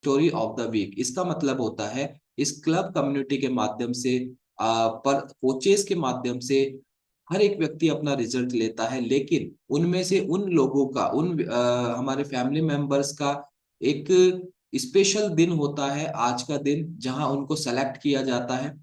Story of the week. इसका मतलब होता है इस क्लब कम्युनिटी के माध्यम से पर कोचेस के माध्यम से हर एक व्यक्ति अपना रिजल्ट लेता है, लेकिन उनमें से उन लोगों का हमारे फैमिली मेंबर्स का एक स्पेशल दिन होता है, आज का दिन, जहां उनको सेलेक्ट किया जाता है।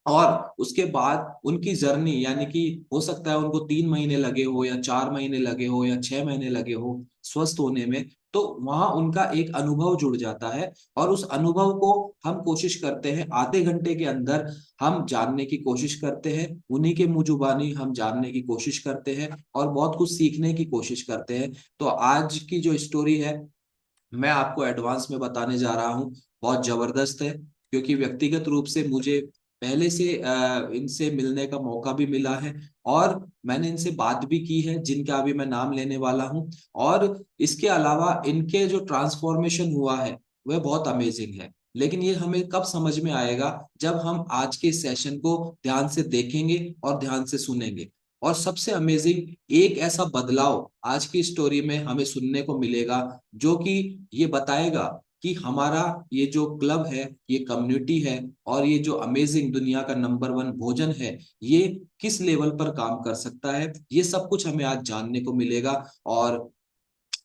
और उसके बाद उनकी जर्नी, यानी कि हो सकता है उनको 3 महीने लगे हो या 4 महीने लगे हो या 6 महीने लगे हो स्वस्थ होने में, तो वहां उनका एक अनुभव जुड़ जाता है। और उस अनुभव को हम कोशिश करते हैं आधे घंटे के अंदर हम जानने की कोशिश करते हैं, उन्हीं के मुंह जुबानी हम जानने की कोशिश करते हैं और बहुत कुछ सीखने की कोशिश करते हैं। तो आज की जो स्टोरी है, मैं आपको एडवांस में बताने जा रहा हूँ, बहुत जबरदस्त है। क्योंकि व्यक्तिगत रूप से मुझे पहले से इनसे मिलने का मौका भी मिला है और मैंने इनसे बात भी की है, जिनका अभी मैं नाम लेने वाला हूँ। और इसके अलावा इनके जो ट्रांसफॉर्मेशन हुआ है वह बहुत अमेजिंग है। लेकिन ये हमें कब समझ में आएगा, जब हम आज के सेशन को ध्यान से देखेंगे और ध्यान से सुनेंगे। और सबसे अमेजिंग एक ऐसा बदलाव आज की स्टोरी में हमें सुनने को मिलेगा, जो कि ये बताएगा कि हमारा ये जो क्लब है, ये कम्युनिटी है और ये जो अमेजिंग दुनिया का नंबर 1 भोजन है, ये किस लेवल पर काम कर सकता है। ये सब कुछ हमें आज जानने को मिलेगा। और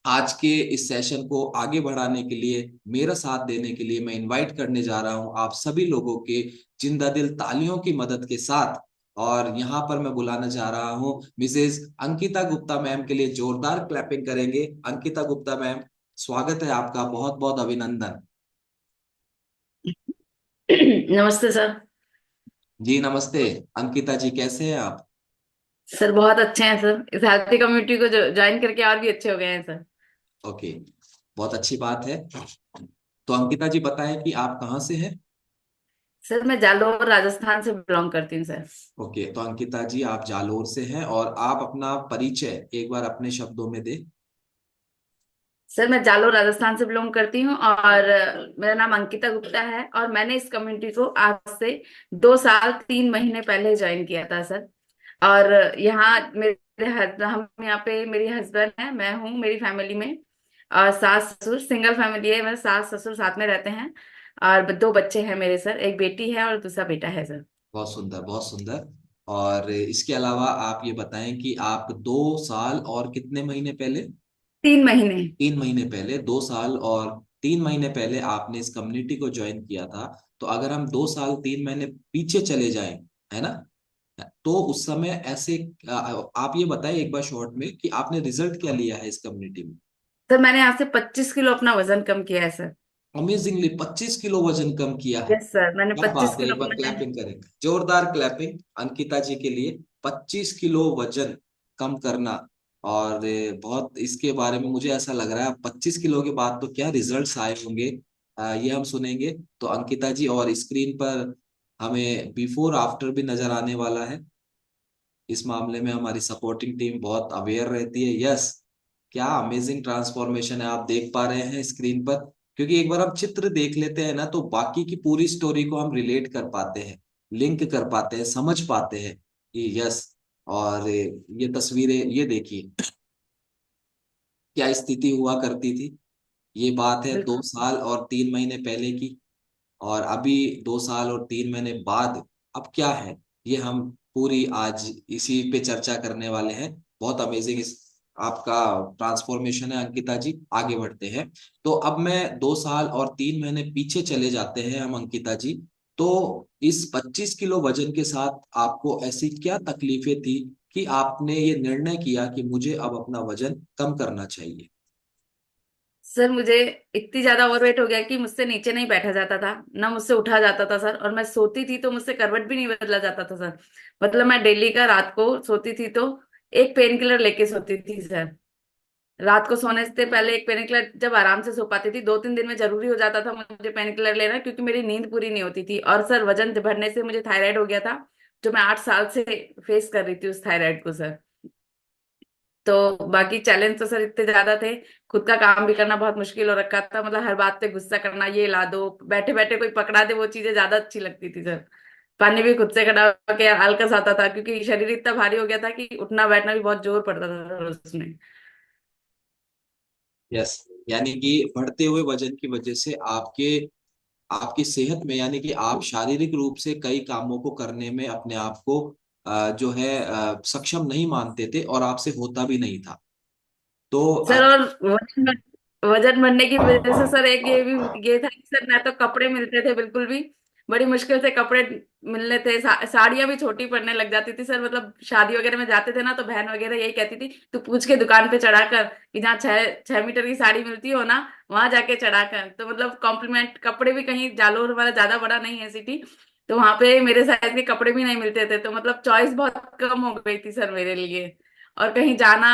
आज के इस सेशन को आगे बढ़ाने के लिए, मेरा साथ देने के लिए मैं इनवाइट करने जा रहा हूं आप सभी लोगों के जिंदा दिल तालियों की मदद के साथ। और यहाँ पर मैं बुलाना चाह रहा हूँ मिसेज अंकिता गुप्ता मैम के लिए। जोरदार क्लैपिंग करेंगे। अंकिता गुप्ता मैम, स्वागत है आपका, बहुत बहुत अभिनंदन। नमस्ते सर। जी नमस्ते। अंकिता जी, कैसे हैं आप? सर बहुत अच्छे हैं सर, इस हेल्थी कम्युनिटी को ज्वाइन करके और भी अच्छे हो गए हैं सर। ओके, बहुत अच्छी बात है। तो अंकिता जी बताएं कि आप कहाँ से हैं? सर मैं जालोर राजस्थान से बिलोंग करती हूँ सर। ओके, तो अंकिता जी आप जालोर से हैं और आप अपना परिचय एक बार अपने शब्दों में दें। सर मैं जालोर राजस्थान से बिलोंग करती हूँ और मेरा नाम अंकिता गुप्ता है और मैंने इस कम्युनिटी को आज से 2 साल 3 महीने पहले ज्वाइन किया था सर। और यहाँ हम यहाँ पे मेरी हस्बैंड है, मैं हूँ, मेरी फैमिली में और सास ससुर, सिंगल फैमिली है, मेरे सास ससुर साथ में रहते हैं। और 2 बच्चे हैं मेरे सर, एक बेटी है और दूसरा बेटा है सर। बहुत सुंदर, बहुत सुंदर। और इसके अलावा आप ये बताएं कि आप 2 साल और कितने महीने पहले? 3 महीने। 3 महीने पहले, 2 साल और 3 महीने पहले आपने इस कम्युनिटी को ज्वाइन किया था। तो अगर हम 2 साल 3 महीने पीछे चले जाएं, है ना, तो उस समय ऐसे आप ये बताएं एक बार शॉर्ट में कि आपने रिजल्ट क्या लिया है इस कम्युनिटी में। सर मैंने यहाँ से 25 किलो अपना वजन कम किया है सर। अमेजिंगली 25 किलो वजन कम किया है। यस सर, मैंने क्या पच्चीस बात है, किलो एक बार अपना। क्लैपिंग करें, जोरदार क्लैपिंग अंकिता जी के लिए। 25 किलो वजन कम करना। और बहुत इसके बारे में मुझे ऐसा लग रहा है 25 किलो के बाद तो क्या रिजल्ट्स आए होंगे, ये हम सुनेंगे। तो अंकिता जी, और स्क्रीन पर हमें बिफोर आफ्टर भी नजर आने वाला है। इस मामले में हमारी सपोर्टिंग टीम बहुत अवेयर रहती है। यस, क्या अमेजिंग ट्रांसफॉर्मेशन है, आप देख पा रहे हैं स्क्रीन पर। क्योंकि एक बार हम चित्र देख लेते हैं ना, तो बाकी की पूरी स्टोरी को हम रिलेट कर पाते हैं, लिंक कर पाते हैं, समझ पाते हैं कि यस। और ये तस्वीरें ये देखिए, क्या स्थिति हुआ करती थी। ये बात है दो बिल्कुल। साल और 3 महीने पहले की। और अभी 2 साल और 3 महीने बाद अब क्या है, ये हम पूरी आज इसी पे चर्चा करने वाले हैं। बहुत अमेजिंग इस आपका ट्रांसफॉर्मेशन है अंकिता जी। आगे बढ़ते हैं। तो अब मैं 2 साल और 3 महीने पीछे चले जाते हैं हम अंकिता जी। तो इस 25 किलो वजन के साथ आपको ऐसी क्या तकलीफें थी कि आपने ये निर्णय किया कि मुझे अब अपना वजन कम करना चाहिए? सर मुझे इतनी ज्यादा ओवरवेट हो गया कि मुझसे नीचे नहीं बैठा जाता था, ना मुझसे उठा जाता था सर, और मैं सोती थी तो मुझसे करवट भी नहीं बदला जाता था सर। मतलब मैं डेली का रात को सोती थी तो एक पेन किलर लेके सोती थी सर। रात को सोने से पहले एक पेन किलर, जब आराम से सो पाती थी 2-3 दिन में जरूरी हो जाता था मुझे पेन किलर लेना, क्योंकि मेरी नींद पूरी नहीं होती थी। और सर वजन बढ़ने से मुझे थायराइड हो गया था, जो मैं 8 साल से फेस कर रही थी उस थायराइड को सर। तो बाकी चैलेंज तो सर इतने ज्यादा थे, खुद का काम भी करना बहुत मुश्किल हो रखा था। मतलब हर बात पे गुस्सा करना, ये ला दो, बैठे बैठे कोई पकड़ा दे, वो चीजें ज्यादा अच्छी लगती थी सर। पानी भी खुद से खड़ा होके आलकस आता था, क्योंकि शरीर इतना भारी हो गया था कि उठना बैठना भी बहुत जोर पड़ता था सर उसमें। यस, यानी कि बढ़ते हुए वजन की वजह से आपके आपकी सेहत में, यानी कि आप शारीरिक रूप से कई कामों को करने में अपने आप को जो है सक्षम नहीं मानते थे, और आपसे होता भी नहीं था। तो सर और वजन बढ़ने की वजह से सर एक ये भी ये था कि सर ना तो कपड़े मिलते थे बिल्कुल भी, बड़ी मुश्किल से कपड़े मिलने थे। साड़ियां भी छोटी पड़ने लग जाती थी सर। मतलब शादी वगैरह में जाते थे ना तो बहन वगैरह यही कहती थी, तू पूछ के दुकान पे चढ़ाकर कि जहाँ 6 6 मीटर की साड़ी मिलती हो ना, वहां जाके चढ़ाकर। तो मतलब कॉम्प्लीमेंट कपड़े भी कहीं, जालोर वाला ज्यादा बड़ा नहीं है सिटी, तो वहां पे मेरे साइज के कपड़े भी नहीं मिलते थे। तो मतलब चॉइस बहुत कम हो गई थी सर मेरे लिए, और कहीं जाना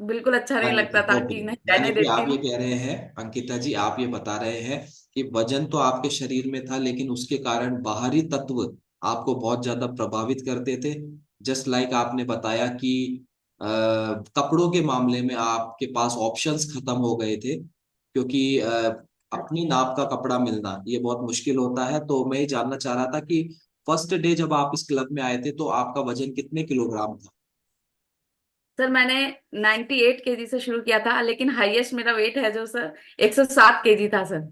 बिल्कुल अच्छा नहीं लगता था ओके, कि नहीं यानी रहने कि देती आप ये हूँ। कह रहे हैं, अंकिता जी आप ये बता रहे हैं कि वजन तो आपके शरीर में था, लेकिन उसके कारण बाहरी तत्व आपको बहुत ज्यादा प्रभावित करते थे। जस्ट लाइक आपने बताया कि कपड़ों के मामले में आपके पास ऑप्शंस खत्म हो गए थे, क्योंकि अपनी नाप का कपड़ा मिलना ये बहुत मुश्किल होता है। तो मैं ये जानना चाह रहा था कि फर्स्ट डे जब आप इस क्लब में आए थे तो आपका वजन कितने किलोग्राम था? सर मैंने 98 केजी से शुरू किया था, लेकिन हाईएस्ट मेरा वेट है जो सर 107 केजी था सर।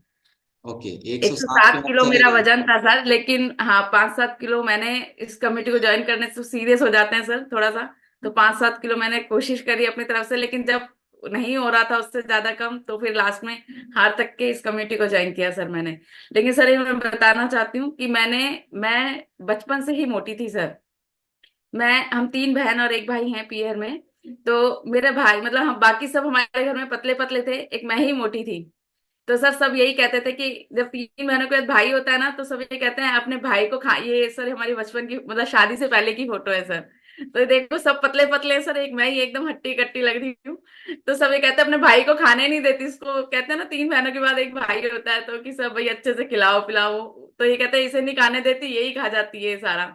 ओके, 107 पे 107 आप किलो चले मेरा गए। वजन था सर, लेकिन हाँ 5 7 किलो मैंने इस कमेटी को ज्वाइन करने से तो सीरियस हो जाते हैं सर थोड़ा सा। तो 5 7 किलो मैंने कोशिश करी अपनी तरफ से, लेकिन जब नहीं हो रहा था उससे ज्यादा कम, तो फिर लास्ट में हार तक के इस कमेटी को ज्वाइन किया सर मैंने। लेकिन सर ये मैं बताना चाहती हूँ कि मैं बचपन से ही मोटी थी सर। हम 3 बहन और एक भाई हैं पीयर में। तो मेरे भाई मतलब हम बाकी सब हमारे घर में पतले पतले थे, एक मैं ही मोटी थी। तो सर सब यही कहते थे कि जब 3 बहनों के बाद भाई होता है ना, तो सब ये कहते हैं अपने भाई को खा। ये सर हमारी बचपन की मतलब शादी से पहले की फोटो है सर। तो देखो सब पतले पतले हैं सर, एक मैं ही एकदम हट्टी कट्टी लग रही हूँ। तो सब ये कहते हैं अपने भाई को खाने नहीं देती इसको, कहते हैं ना 3 बहनों के बाद एक भाई होता है, तो कि सब भाई अच्छे से खिलाओ पिलाओ। तो ये कहते हैं इसे नहीं खाने देती, यही खा जाती है सारा।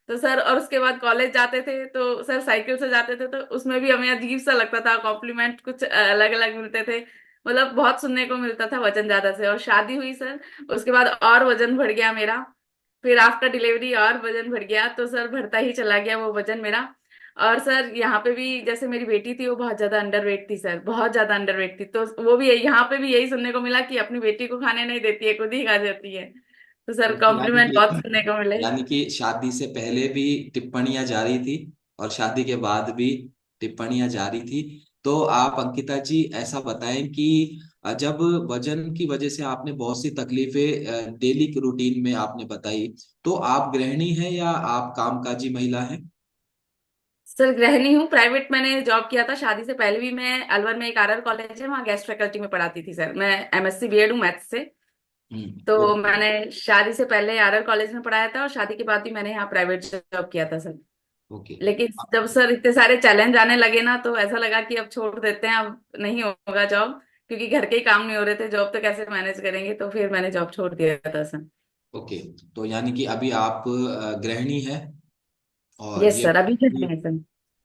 तो सर और उसके बाद कॉलेज जाते थे तो सर साइकिल से जाते थे, तो उसमें भी हमें अजीब सा लगता था, कॉम्प्लीमेंट कुछ अलग अलग मिलते थे। मतलब बहुत सुनने को मिलता था वजन ज्यादा से। और शादी हुई सर, उसके बाद और वजन बढ़ गया मेरा। फिर आफ्टर डिलीवरी और वजन बढ़ गया, तो सर बढ़ता ही चला गया वो वजन मेरा। और सर यहाँ पे भी जैसे मेरी बेटी थी वो बहुत ज्यादा अंडरवेट थी सर, बहुत ज्यादा अंडरवेट थी। तो वो भी यहाँ पे भी यही सुनने को मिला कि अपनी बेटी को खाने नहीं देती है, खुद ही खा जाती है। तो सर ओके, कॉम्प्लीमेंट बहुत सुनने को मिले। यानी कि शादी से पहले भी टिप्पणियां जारी थी और शादी के बाद भी टिप्पणियां जारी थी। तो आप अंकिता जी ऐसा बताएं कि जब वजन की वजह से आपने बहुत सी तकलीफें डेली की रूटीन में आपने बताई, तो आप गृहिणी हैं या आप कामकाजी महिला हैं? सर गृहिणी हूँ, प्राइवेट मैंने जॉब किया था शादी से पहले भी। मैं अलवर में एक आरआर कॉलेज है, वहाँ गेस्ट फैकल्टी में पढ़ाती थी सर। मैं एमएससी बीएड हूँ मैथ्स से। तो ओके। मैंने शादी से पहले आरआर कॉलेज में पढ़ाया था, और शादी के बाद भी मैंने यहाँ प्राइवेट जॉब किया था सर। ओके। लेकिन जब सर इतने सारे चैलेंज आने लगे ना, तो ऐसा लगा कि अब छोड़ देते हैं, अब नहीं होगा जॉब, क्योंकि घर के ही काम नहीं हो रहे थे, जॉब तो कैसे मैनेज करेंगे। तो फिर मैंने जॉब छोड़ दिया था सर। ओके, तो यानी कि अभी आप गृहिणी हैं, और यस ये सर, अभी घर में है सर।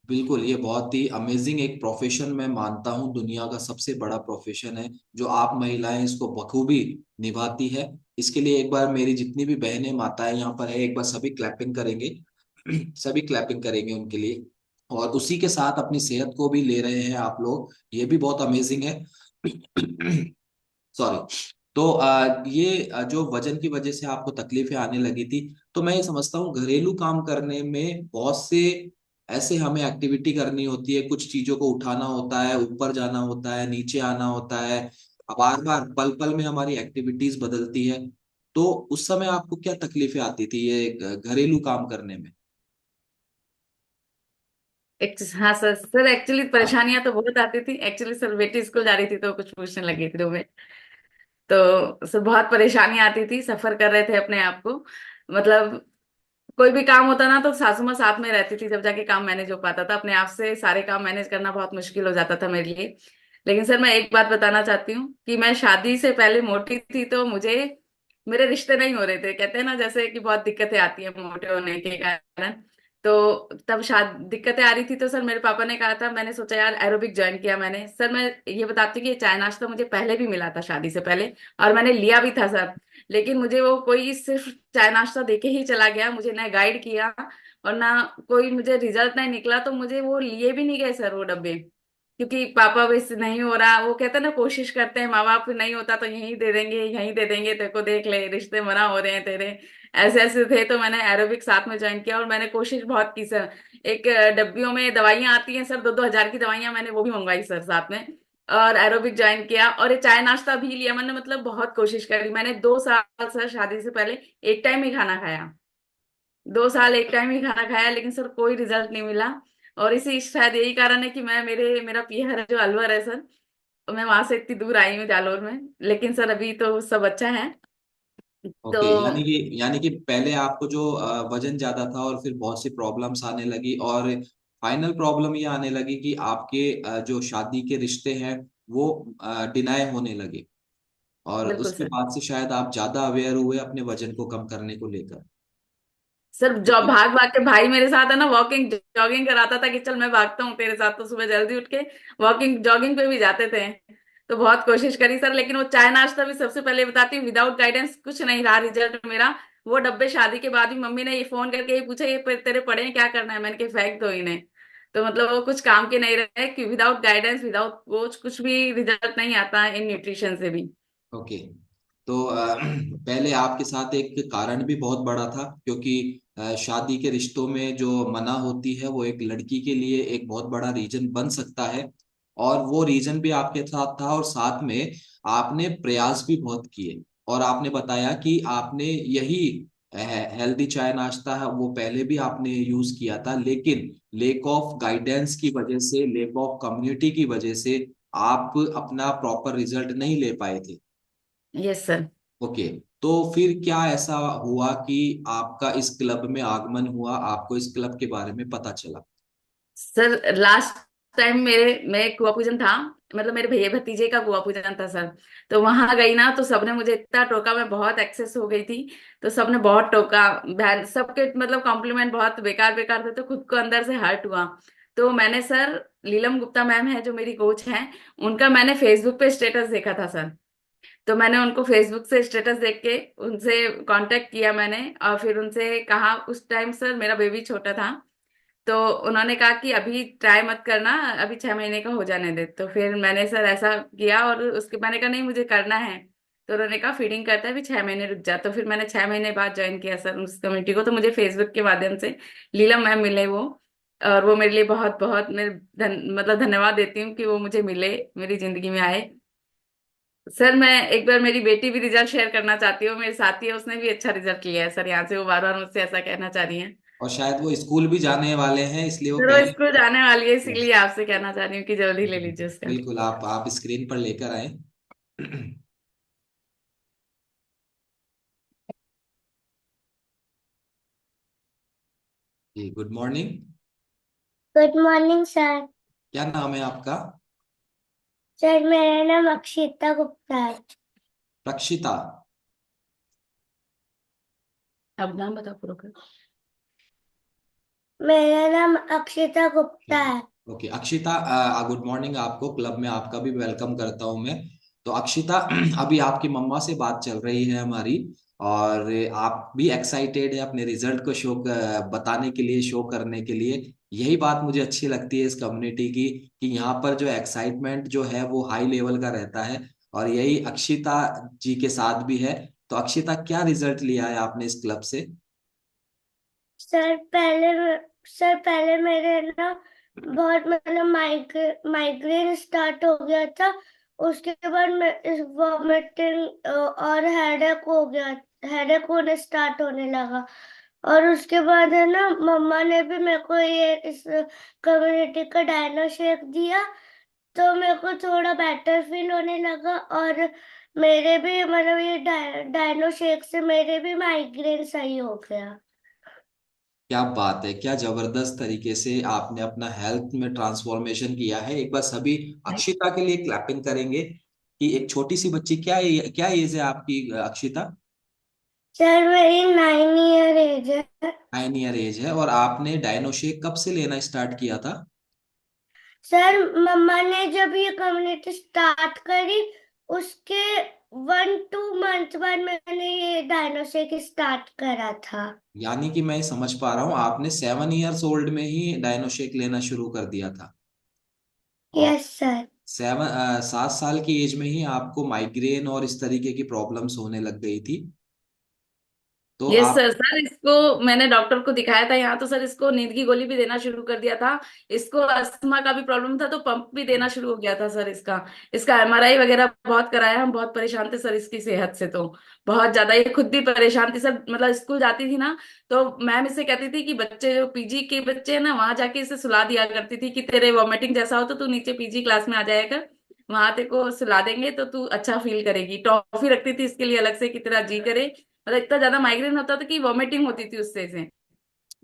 बिल्कुल ये बहुत ही अमेजिंग एक प्रोफेशन मैं मानता हूँ, दुनिया का सबसे बड़ा प्रोफेशन है जो आप महिलाएं इसको बखूबी निभाती है। इसके लिए एक बार मेरी जितनी भी बहनें माताएं यहाँ पर है, एक बार सभी क्लैपिंग करेंगे। सभी क्लैपिंग करेंगे उनके लिए। और उसी के साथ अपनी सेहत को भी ले रहे हैं आप लोग, ये भी बहुत अमेजिंग है। सॉरी। तो ये जो वजन की वजह से आपको तकलीफें आने लगी थी, तो मैं ये समझता हूँ घरेलू काम करने में बहुत से ऐसे हमें एक्टिविटी करनी होती है, कुछ चीजों को उठाना होता है, ऊपर जाना होता है, नीचे आना होता है, बार बार पल पल में हमारी एक्टिविटीज बदलती है। तो उस समय आपको क्या तकलीफें आती थी ये घरेलू काम करने में? हाँ सर, सर एक्चुअली परेशानियां तो बहुत आती थी। एक्चुअली सर बेटी स्कूल जा रही थी तो कुछ पूछने लगी थी तुम्हें। तो सर बहुत परेशानी आती थी, सफर कर रहे थे अपने आप को। मतलब कोई भी काम होता ना तो सासू माँ साथ में रहती थी, जब जाके काम मैनेज हो पाता था। अपने आप से सारे काम मैनेज करना बहुत मुश्किल हो जाता था मेरे लिए। लेकिन सर मैं एक बात बताना चाहती हूँ कि मैं शादी से पहले मोटी थी, तो मुझे मेरे रिश्ते नहीं हो रहे थे। कहते हैं ना जैसे कि बहुत दिक्कतें आती है मोटे होने के कारण। तो तब शायद दिक्कतें आ रही थी, तो सर मेरे पापा ने कहा था, मैंने सोचा यार एरोबिक ज्वाइन किया मैंने। सर मैं ये बताती हूँ कि ये चाय नाश्ता मुझे पहले भी मिला था शादी से पहले, और मैंने लिया भी था सर। लेकिन मुझे वो कोई सिर्फ चाय नाश्ता देके ही चला गया, मुझे ना गाइड किया और ना कोई मुझे रिजल्ट नहीं निकला, तो मुझे वो लिए भी नहीं गए सर वो डब्बे। क्योंकि पापा भी से नहीं हो रहा, वो कहते हैं ना, कोशिश करते हैं माँ बाप, नहीं होता तो यहीं दे देंगे, यहीं दे देंगे, तेरे को देख ले, रिश्ते मना हो रहे हैं तेरे, ऐसे ऐसे थे। तो मैंने एरोबिक साथ में ज्वाइन किया और मैंने कोशिश बहुत की सर। एक डब्बियों में दवाइयां आती हैं सर, 2-2 हजार की दवाइयां, मैंने वो भी मंगवाई सर साथ में, और एरोबिक ज्वाइन किया, और ये चाय नाश्ता भी लिया मैंने। मतलब बहुत कोशिश करी मैंने, 2 साल सर शादी से पहले एक टाइम ही खाना खाया, 2 साल एक टाइम ही खाना खाया, लेकिन सर कोई रिजल्ट नहीं मिला। और इसी शायद यही कारण है कि मैं, मेरा पीहर है जो अलवर है सर, तो मैं वहां से इतनी दूर आई हूँ जालोर में, लेकिन सर अभी तो सब अच्छा है। तो ओके, यानी कि पहले आपको जो वजन ज्यादा था और फिर बहुत सी प्रॉब्लम्स आने लगी, और फाइनल प्रॉब्लम ये आने लगी कि आपके जो शादी के रिश्ते हैं वो डिनाय होने लगे, और बिल्कुल उसके सर। बाद से शायद आप ज्यादा अवेयर हुए अपने वजन को कम करने को लेकर। सर जो भाग भाग के भाई मेरे साथ है ना, वॉकिंग जॉगिंग कराता था कि चल मैं भागता हूँ तेरे साथ, तो सुबह जल्दी उठ के वॉकिंग जॉगिंग पे भी जाते थे। तो बहुत कोशिश करी सर, लेकिन वो चाय नाश्ता भी सबसे पहले बताती हूँ, विदाउट गाइडेंस कुछ नहीं रहा रिजल्ट मेरा। वो डब्बे शादी के बाद भी मम्मी ने ये फोन करके ये पूछा, ये तेरे पड़े हैं, क्या करना है, मैंने कहा फेंक दो इन्हें। तो मतलब वो कुछ काम के नहीं रहे कि विदाउट गाइडेंस, विदाउट कोच कुछ भी रिजल्ट नहीं आता इन न्यूट्रिशन से भी। ओके, तो पहले आपके साथ एक कारण भी बहुत बड़ा था, क्योंकि शादी के रिश्तों में जो मना होती है वो एक लड़की के लिए एक बहुत बड़ा रीजन बन सकता है, और वो रीजन भी आपके साथ था, और साथ में आपने प्रयास भी बहुत किए, और आपने बताया कि आपने यही हेल्दी चाय नाश्ता है वो पहले भी आपने यूज किया था, लेकिन लेक ऑफ गाइडेंस की वजह से, लेक ऑफ कम्युनिटी की वजह से आप अपना प्रॉपर रिजल्ट नहीं ले पाए थे। Yes sir. ओके, तो फिर क्या ऐसा हुआ कि आपका इस क्लब में आगमन हुआ, आपको इस क्लब के बारे में पता चला? सर लास्ट टाइम मैं कुआ पूजन था, मतलब मेरे भैया भतीजे का कुआ पूजन था सर। तो वहां गई ना, तो सबने मुझे इतना टोका, मैं बहुत एक्सेस हो गई थी, तो सबने बहुत टोका, बहन सबके मतलब कॉम्प्लीमेंट बहुत बेकार बेकार थे, तो खुद को अंदर से हर्ट हुआ। तो मैंने सर, लीलम गुप्ता मैम है जो मेरी कोच हैं, उनका मैंने फेसबुक पे स्टेटस देखा था सर। तो मैंने उनको फेसबुक से स्टेटस देख के उनसे कांटेक्ट किया मैंने, और फिर उनसे कहा, उस टाइम सर मेरा बेबी छोटा था, तो उन्होंने कहा कि अभी ट्राई मत करना, अभी 6 महीने का हो जाने दे। तो फिर मैंने सर ऐसा किया, और उसके मैंने कहा नहीं मुझे करना है। तो उन्होंने कहा फीडिंग करता है, अभी 6 महीने रुक जा। तो फिर मैंने 6 महीने बाद ज्वाइन किया सर उस कम्युनिटी को। तो मुझे फेसबुक के माध्यम से लीला मैम मिले वो, और वो मेरे लिए बहुत बहुत, मैं मतलब धन्यवाद देती हूँ कि वो मुझे मिले, मेरी जिंदगी में आए। सर मैं एक बार मेरी बेटी भी रिजल्ट शेयर करना चाहती हूँ, मेरी साथी है, उसने भी अच्छा रिजल्ट लिया है सर यहाँ से, वो बार बार मुझसे ऐसा कहना चाह रही है। और शायद वो स्कूल भी जाने वाले हैं, इसलिए वो सर वो पहले। स्कूल जाने वाली है, Yes. इसीलिए आपसे कहना चाह रही हूँ कि जल्दी ले लीजिए उसका। बिल्कुल, आप स्क्रीन पर लेकर आए। जी, good morning. Good morning sir. क्या नाम है आपका? सर मेरा नाम अक्षिता गुप्ता है। रक्षिता। अब नाम बता पूरा कर। मेरा नाम अक्षिता गुप्ता है। ओके अक्षिता, गुड मॉर्निंग, आपको क्लब में आपका भी वेलकम करता हूं मैं। तो अक्षिता, अभी आपकी मम्मा से बात चल रही है हमारी, और आप भी एक्साइटेड है अपने रिजल्ट को शो बताने के लिए, शो करने के लिए। यही बात मुझे अच्छी लगती है इस कम्युनिटी की, कि यहाँ पर जो एक्साइटमेंट जो है वो हाई लेवल का रहता है, और यही अक्षिता जी के साथ भी है। तो अक्षिता, क्या रिजल्ट लिया है आपने इस क्लब से? सर पहले सर पहले मेरे ना बहुत मतलब माइग्रेन स्टार्ट हो गया था। उसके बाद मैं इस वॉमिटिंग और हेडेक हो गया, हेडेक होने स्टार्ट होने लगा। और उसके बाद है ना, मम्मा ने भी मेरे को ये इस कम्युनिटी का डायनो शेक दिया, तो मेरे को थोड़ा बेटर फील होने लगा। और मेरे भी मतलब ये डायनो शेक से मेरे भी माइग्रेन सही हो गया। क्या बात है, क्या जबरदस्त तरीके से आपने अपना हेल्थ में ट्रांसफॉर्मेशन किया है। एक बार सभी अक्षिता के लिए क्लैपिंग करेंगे, कि एक छोटी सी बच्ची, क्या एज है आपकी अक्षिता? सर मेरी 9 ईयर एज है। 9 ईयर एज है, और आपने डायनोशेक कब से लेना स्टार्ट किया था? सर मम्मा ने जब ये कम्युनिटी स्टार्ट करी, उसके 1-2 मंथ बाद मैंने ये डायनोसेक स्टार्ट करा था। यानी कि मैं समझ पा रहा हूँ, आपने 7 ईयर्स ओल्ड में ही डायनोशेक लेना शुरू कर दिया था। और यस सर। 7 साल की एज में ही आपको माइग्रेन और इस तरीके की प्रॉब्लम्स होने लग गई थी? तो यस आप सर। सर इसको मैंने डॉक्टर को दिखाया था यहाँ, तो सर इसको नींद की गोली भी देना शुरू कर दिया था। इसको अस्थमा का भी प्रॉब्लम था, तो पंप भी देना शुरू हो गया था सर इसका। इसका एमआरआई वगैरह बहुत कराया, हम बहुत परेशान थे सर इसकी सेहत से, तो बहुत ज्यादा। ये खुद भी परेशान थी सर, मतलब स्कूल जाती थी ना, तो मैम इससे कहती थी कि बच्चे जो पीजी के बच्चे हैं ना, वहां जाके इसे सुला दिया करती थी कि तेरे वॉमिटिंग जैसा हो तो तू नीचे पीजी क्लास में आ जाया कर, वहां तेरे को सुला देंगे तो तू अच्छा फील करेगी। टॉफी रखती थी इसके लिए अलग से कि तेरा जी करे, मतलब इतना ज्यादा माइग्रेन होता था कि वॉमिटिंग होती थी उससे से।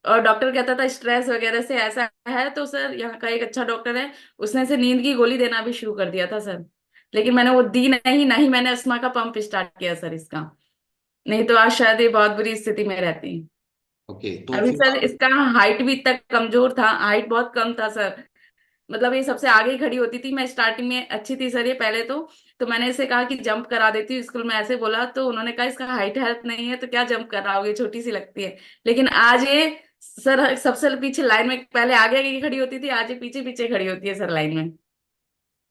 और डॉक्टर कहता था स्ट्रेस वगैरह से ऐसा है, तो सर यहाँ का एक अच्छा डॉक्टर है, उसने से नींद की गोली देना भी शुरू कर दिया था सर। लेकिन मैंने वो दी नहीं, ना ही मैंने अस्थमा का पंप स्टार्ट किया सर इसका, नहीं तो आज शायद ये बहुत बुरी स्थिति में रहती। ओके, तो अभी फिर सर आप इसका हाइट भी इतना कमजोर था, हाइट बहुत कम था सर। मतलब ये सबसे आगे ही खड़ी होती थी, मैं स्टार्टिंग में अच्छी थी सर ये पहले तो मैंने इसे कहा कि जंप करा देती हूँ स्कूल में, ऐसे बोला तो उन्होंने कहा इसका हाइट हेल्प नहीं है तो क्या जंप कराओगे, छोटी सी लगती है। लेकिन आज ये सर सबसे पीछे लाइन में, पहले आगे आगे खड़ी होती थी, आज ये पीछे पीछे खड़ी होती है सर लाइन में।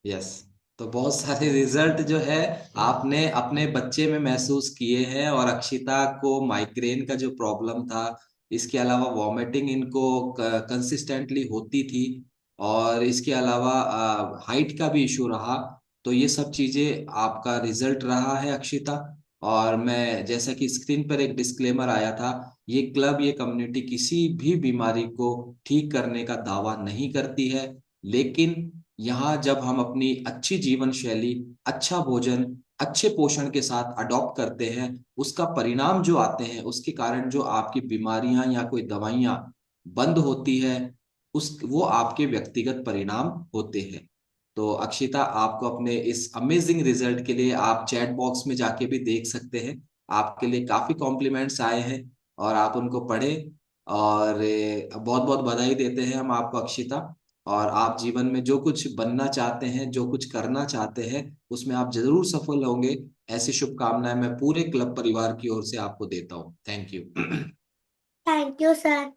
यस, तो बहुत सारे रिजल्ट जो है आपने अपने बच्चे में महसूस किए हैं। और अक्षिता को माइग्रेन का जो प्रॉब्लम था, इसके अलावा वॉमिटिंग इनको कंसिस्टेंटली होती थी, और इसके अलावा हाइट का भी इशू रहा। तो ये सब चीजें आपका रिजल्ट रहा है अक्षिता। और मैं, जैसा कि स्क्रीन पर एक डिस्क्लेमर आया था, ये क्लब, ये कम्युनिटी किसी भी बीमारी को ठीक करने का दावा नहीं करती है। लेकिन यहाँ जब हम अपनी अच्छी जीवन शैली, अच्छा भोजन, अच्छे पोषण के साथ अडॉप्ट करते हैं, उसका परिणाम जो आते हैं, उसके कारण जो आपकी बीमारियां या कोई दवाइयां बंद होती है, उस वो आपके व्यक्तिगत परिणाम होते हैं। तो अक्षिता, आपको अपने इस अमेजिंग रिजल्ट के लिए आप चैट बॉक्स में जाके भी देख सकते हैं। आपके लिए काफी कॉम्प्लीमेंट्स आए हैं, और आप उनको पढ़ें। और बहुत बहुत बधाई देते हैं हम आपको अक्षिता। और आप जीवन में जो कुछ बनना चाहते हैं, जो कुछ करना चाहते हैं, उसमें आप जरूर सफल होंगे। ऐसी शुभकामनाएं मैं पूरे क्लब परिवार की ओर से आपको देता हूँ। Thank you. Thank you sir.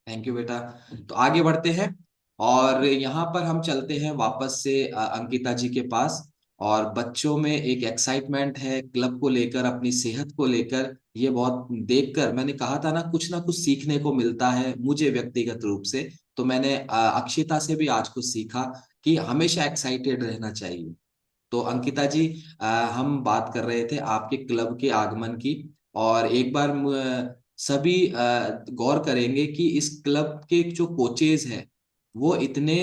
Thank you बेटा। तो आगे बढ़ते हैं, और यहाँ पर हम चलते हैं वापस से अंकिता जी के पास। और बच्चों में एक एक्साइटमेंट है क्लब को लेकर, अपनी सेहत को लेकर। ये बहुत देखकर मैंने कहा था ना कुछ सीखने को मिलता है मुझे व्यक्तिगत रूप से। तो मैंने अक्षिता से भी आज कुछ सीखा कि हमेशा एक्साइटेड रहना चाहिए। तो अंकिता जी, हम बात कर रहे थे आपके क्लब के आगमन की। और एक बार सभी गौर करेंगे कि इस क्लब के जो कोचेज हैं, वो इतने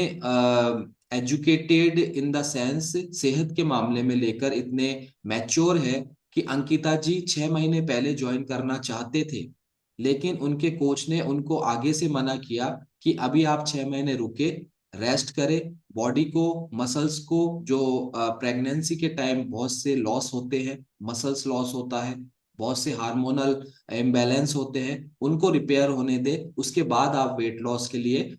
एजुकेटेड इन द सेंस, सेहत के मामले में लेकर इतने मैच्योर है कि अंकिता जी 6 महीने पहले ज्वाइन करना चाहते थे, लेकिन उनके कोच ने उनको आगे से मना किया कि अभी आप 6 महीने रुके, रेस्ट करें बॉडी को, मसल्स को। जो प्रेगनेंसी के टाइम बहुत से लॉस होते हैं, मसल्स लॉस होता है, बहुत से हार्मोनल इम्बैलेंस होते हैं, उनको रिपेयर होने दे, उसके बाद आप वेट लॉस के लिए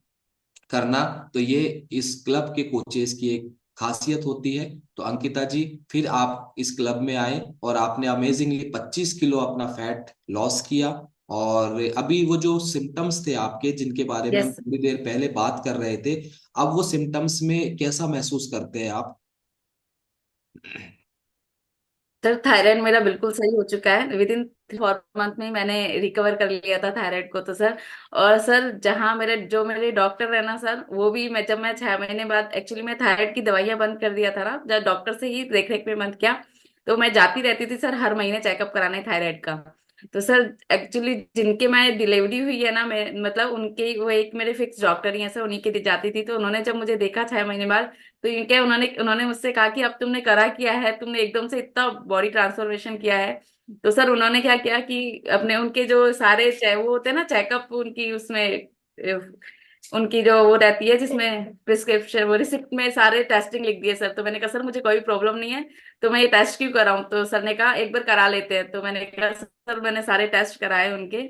करना। तो ये इस क्लब के कोचेस की एक खासियत होती है। तो अंकिता जी, फिर आप इस क्लब में आए और आपने अमेजिंगली 25 किलो अपना फैट लॉस किया। और अभी वो जो सिम्टम्स थे आपके, जिनके बारे में हम यस थोड़ी देर पहले बात कर रहे थे, अब वो सिम्टम्स में कैसा महसूस करते हैं आप? सर, थायराइड मेरा बिल्कुल सही हो चुका है, विद इन 4 मंथ में ही मैंने रिकवर कर लिया था थायराइड को तो सर। और सर जहाँ मेरे डॉक्टर है ना सर, वो भी जब मैं 6 महीने बाद, एक्चुअली मैं थायराइड की दवाइयां बंद कर दिया था ना, जब डॉक्टर से ही देख रेख में बंद किया, तो मैं जाती रहती थी सर हर महीने चेकअप कराने थायराइड का। तो सर एक्चुअली जिनके मैं डिलीवरी हुई है ना, मैं मतलब उनके वो एक मेरे फिक्स डॉक्टर ही हैं सर, उन्हीं के जाती थी। तो उन्होंने जब मुझे देखा 6 महीने बाद, तो ये क्या, उन्होंने उन्होंने मुझसे कहा कि अब तुमने करा किया है, तुमने एकदम से इतना बॉडी ट्रांसफॉर्मेशन किया है। तो सर उन्होंने क्या किया कि अपने उनके जो सारे वो होते हैं ना चेकअप, उनकी उसमें उनकी जो वो रहती है जिसमें प्रिस्क्रिप्शन, वो रिसिप्ट में सारे टेस्टिंग लिख दिए सर। तो मैंने कहा सर मुझे कोई प्रॉब्लम नहीं है, तो मैं ये टेस्ट क्यों कराऊं। तो सर ने कहा एक बार करा लेते हैं। तो मैंने कहा सर, मैंने सारे टेस्ट कराए उनके,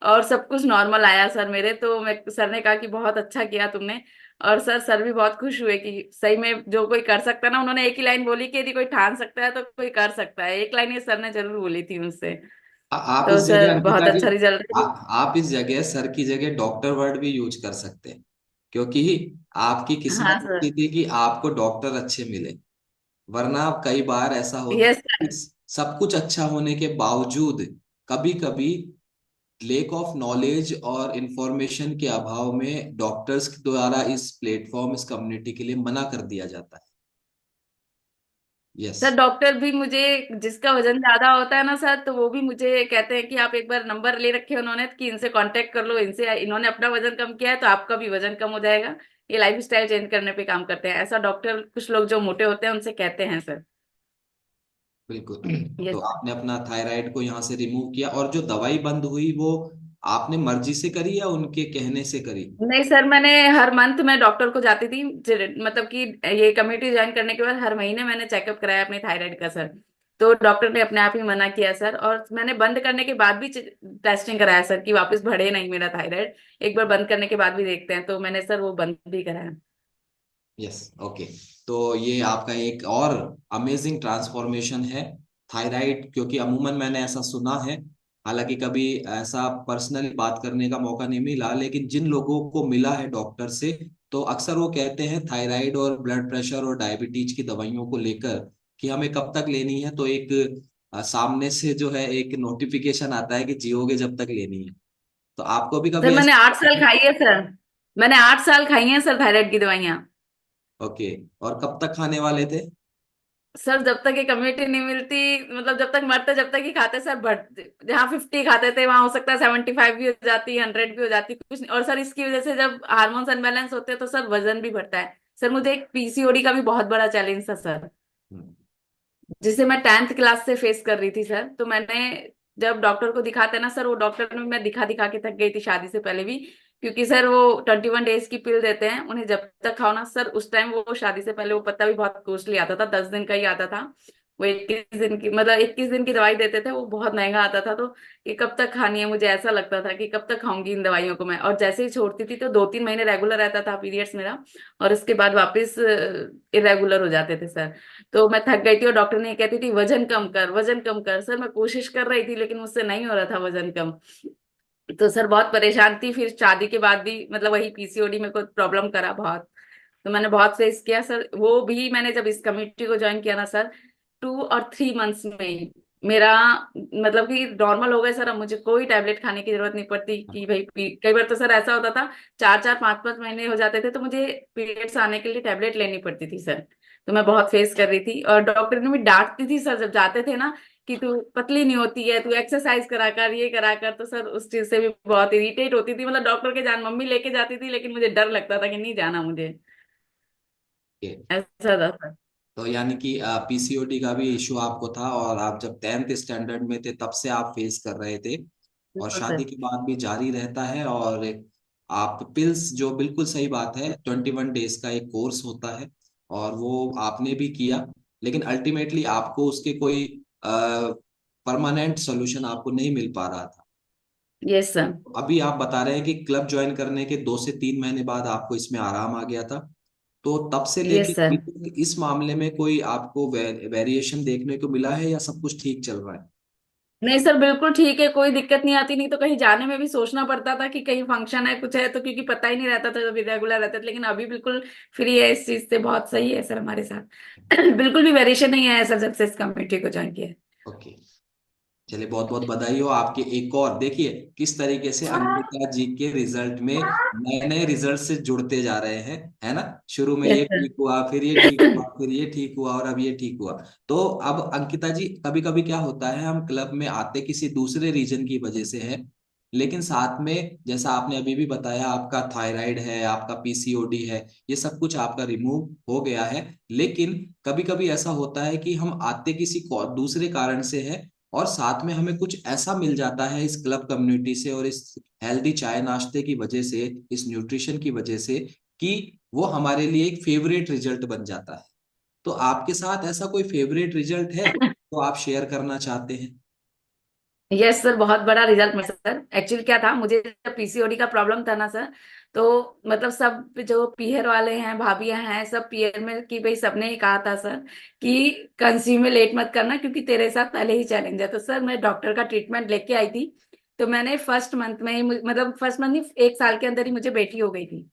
और सब कुछ नॉर्मल आया सर मेरे। तो मैं सर ने कहा कि बहुत अच्छा किया तुमने। और सर भी बहुत खुश हुए कि सही में जो कोई कर सकता है ना, उन्होंने एक ही लाइन बोली कि यदि कोई ठान सकता है तो कोई कर सकता है, एक लाइन ये सर ने जरूर बोली थी मुझसे। आप तो इस जगह सर बहुत अंकिता जी, अच्छा रिजल्ट है। आप इस जगह सर की जगह डॉक्टर वर्ड भी यूज कर सकते हैं। क्योंकि आपकी किस्मत हाँ अच्छी सर। थी कि आपको डॉक्टर अच्छे मिले। वरना कई बार ऐसा होता यस है सर। कि सब कुछ अच्छा होने के बावजूद कभी कभी लेक ऑफ नॉलेज और इंफॉर्मेशन के अभाव में डॉक्टर्स द्वारा इस प्लेटफॉर्म, इस कम्युनिटी के लिए मना कर दिया जाता है। यस। सर डॉक्टर भी मुझे, जिसका वजन ज्यादा होता है ना सर, तो वो भी मुझे कहते हैं कि आप एक बार नंबर ले रखे हैं उन्होंने कि इनसे कांटेक्ट कर लो, इनसे इन्होंने अपना वजन कम किया है तो आपका भी वजन कम हो जाएगा। ये लाइफ स्टाइल चेंज करने पे काम करते हैं, ऐसा डॉक्टर कुछ लोग जो मोटे होते हैं उनसे कहते हैं सर। बिल्कुल। तो यस। आपने अपना थायराइड को यहाँ से रिमूव किया, और जो दवाई बंद हुई वो आपने मर्जी से करी या उनके कहने से करी? नहीं सर, मैंने हर मंथ मैं डॉक्टर को जाती थी। मतलब कि ये कम्युनिटी ज्वाइन करने के बाद हर महीने मैंने चेकअप कराया अपनी थायराइड का सर। तो डॉक्टर ने अपने आप ही मना किया सर, और मैंने बंद करने के बाद भी टेस्टिंग कराया सर कि वापस बढ़े नहीं मेरा थायराइड। एक बार बंद करने के बाद भी देखते हैं, तो मैंने सर वो बंद भी कराया। यस। ओके। तो ये आपका एक और अमेजिंग ट्रांसफॉर्मेशन है थायराइड, क्योंकि अमूमन मैंने ऐसा सुना है, हालांकि कभी ऐसा पर्सनली बात करने का मौका नहीं मिला, लेकिन जिन लोगों को मिला है डॉक्टर से, तो अक्सर वो कहते हैं थायराइड और ब्लड प्रेशर और डायबिटीज की दवाइयों को लेकर कि हमें कब तक लेनी है, तो एक सामने से जो है एक नोटिफिकेशन आता है कि जियोगे जब तक लेनी है। तो आपको भी सर कभी मैंने ऐसा? 8 साल खाई है सर। मैंने 8 साल खाई है सर थायराइड की दवाइयाँ। ओके। और कब तक खाने वाले थे? सर जब तक ये कम्युनिटी नहीं मिलती, मतलब जब तक मरते जब तक ही खाते सर, बढ़ जहाँ 50 खाते थे वहां हो सकता है 75 भी हो जाती, 100 भी हो जाती, कुछ नहीं। और सर इसकी वजह से जब हार्मोन्स अनबैलेंस होते हैं तो सर वजन भी बढ़ता है। सर मुझे एक पीसीओडी का भी बहुत बड़ा चैलेंज था सर, हम्म। जिसे मैं 10th क्लास से फेस कर रही थी सर। तो मैंने जब डॉक्टर को दिखाते ना सर, वो डॉक्टर में मैं दिखा दिखा के थक गई थी शादी से पहले भी। क्योंकि सर वो 21 डेज की पिल देते हैं, उन्हें जब तक खाओ ना सर, उस टाइम वो शादी से पहले वो पत्ता भी बहुत कॉस्टली आता था, 10 दिन का ही आता था। वो 21 दिन की, मतलब 21 दिन की दवाई देते थे, वो बहुत महंगा आता था। तो ये कब तक खानी है, मुझे ऐसा लगता था कि कब तक खाऊंगी इन दवाइयों को मैं। और जैसे ही छोड़ती थी तो 2-3 महीने रेगुलर रहता था पीरियड्स मेरा, और उसके बाद वापस इरेगुलर हो जाते थे सर। तो मैं थक गई थी, और डॉक्टर ने कहती थी वजन कम कर, वजन कम कर। सर मैं कोशिश कर रही थी लेकिन मुझसे नहीं हो रहा था वजन कम। तो सर बहुत परेशान थी। फिर शादी के बाद भी मतलब वही पीसीओडी में कोई प्रॉब्लम करा बहुत। तो मैंने बहुत फेस किया सर। वो भी मैंने जब इस कम्युनिटी को ज्वाइन किया ना सर, 2 और 3 मंथ्स में ही मेरा मतलब कि नॉर्मल हो गए सर। अब मुझे कोई टैबलेट खाने की जरूरत नहीं पड़ती कि भाई कई बार तो सर ऐसा होता था 4-4 5-5 महीने हो जाते थे तो मुझे पीरियड्स आने के लिए टैबलेट लेनी पड़ती थी सर। तो मैं बहुत फेस कर रही थी, और डॉक्टर ने भी डांटती थी सर जब जाते थे ना कि तू पतली नहीं होती है, तू एक्सरसाइज करा कर, ये करा कर। तो सर उस चीज से भी बहुत इरिटेट होती थी। मतलब डॉक्टर के जान मम्मी लेके जाती थी, लेकिन मुझे डर लगता था कि नहीं जाना मुझे। ऐसा था सर। तो यानी कि पीसीओडी का भी इशू आपको था, और आप जब 10th स्टैंडर्ड में थे तब से आप फेस कर रहे थे, और बिल्कुल शादी सर। के बाद भी जारी रहता है। और आप पिल्स, जो बिल्कुल सही बात है, 21 डेज का एक कोर्स होता है, और वो आपने भी किया, लेकिन अल्टीमेटली आपको उसके कोई परमानेंट सोल्यूशन आपको नहीं मिल पा रहा था। Yes sir. अभी आप बता रहे हैं कि क्लब ज्वाइन करने के 2 से 3 महीने बाद आपको इसमें आराम आ गया था, तो तब से लेके यस अभी सर। तक इस मामले में कोई आपको वेरिएशन देखने को मिला है, या सब कुछ ठीक चल रहा है? नहीं सर बिल्कुल ठीक है, कोई दिक्कत नहीं आती। नहीं तो कहीं जाने में भी सोचना पड़ता था कि कहीं फंक्शन है कुछ है, तो क्योंकि पता ही नहीं रहता था जब रेगुलर रहते थे। लेकिन अभी बिल्कुल फ्री है इस चीज से, बहुत सही है सर हमारे साथ। बिल्कुल भी वेरिएशन नहीं आया सर जब से इस कम्युनिटी को ज्वाइन किया है। ओके। चलिए, बहुत बहुत बधाई हो आपके। एक और देखिए किस तरीके से अंकिता जी के रिजल्ट में नए नए रिजल्ट से जुड़ते जा रहे हैं, है ना? शुरू में यस ये सर। ठीक हुआ, फिर ये ठीक हुआ, फिर ये ठीक हुआ, और अब ये ठीक हुआ। तो अब अंकिता जी, कभी कभी क्या होता है, हम क्लब में आते किसी दूसरे रीजन की वजह से है, लेकिन साथ में जैसा आपने अभी भी बताया, आपका थायराइड है, आपका पीसीओडी है, ये सब कुछ आपका रिमूव हो गया है। लेकिन कभी कभी ऐसा होता है कि हम आते किसी दूसरे कारण से है, और साथ में हमें कुछ ऐसा मिल जाता है इस क्लब कम्युनिटी से और इस हेल्दी चाय नाश्ते की वजह से, इस न्यूट्रिशन की वजह से, कि वो हमारे लिए एक फेवरेट रिजल्ट बन जाता है। तो आपके साथ ऐसा कोई फेवरेट रिजल्ट है तो आप शेयर करना चाहते हैं? यस सर, बहुत बड़ा रिजल्ट में सर। एक्चुअली क्या था, मुझे जब पीसीओडी का प्रॉब्लम था ना सर, तो मतलब सब जो पीयर वाले हैं, भाभियां हैं, सब पीयर में कि भाई सबने ही कहा था सर कि कंसीव में लेट मत करना क्योंकि तेरे साथ पहले ही चैलेंज है। तो सर मैं डॉक्टर का ट्रीटमेंट लेके आई थी। तो मैंने फर्स्ट मंथ में ही मतलब फर्स्ट मंथ ही 1 साल के अंदर ही मुझे बेटी हो गई थी।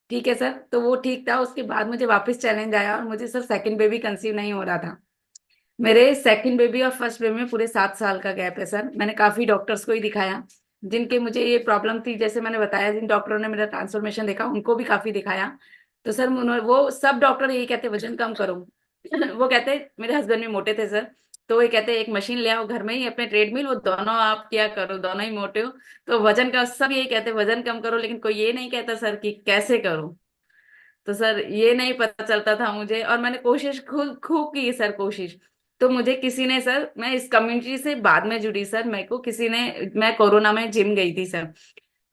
ठीक है सर, तो वो ठीक था। उसके बाद मुझे वापस चैलेंज आया और मुझे सर सेकंड बेबी कंसीव नहीं हो रहा था। मेरे सेकंड बेबी और फर्स्ट बेबी में पूरे 7 साल का गैप है सर। मैंने काफी डॉक्टर्स को ही दिखाया जिनके मुझे ये प्रॉब्लम थी, जैसे मैंने बताया जिन डॉक्टरों ने मेरा ट्रांसफॉर्मेशन देखा उनको भी काफी दिखाया। तो सर वो सब डॉक्टर यही कहते वजन कम करो। वो कहते, मेरे हस्बैंड भी मोटे थे सर, तो वो कहते एक मशीन ले आओ घर में ही अपने ट्रेडमिल, वो दोनों आप क्या करो, दोनों ही मोटे हो। तो वजन का सब यही कहते वजन कम करो, लेकिन कोई ये नहीं कहता सर कि कैसे करो। तो सर ये नहीं पता चलता था मुझे, और मैंने कोशिश खूब खूब की सर कोशिश। तो मुझे किसी ने सर, मैं इस कम्युनिटी से बाद में जुड़ी सर, मेरे को किसी ने, मैं कोरोना में जिम गई थी सर।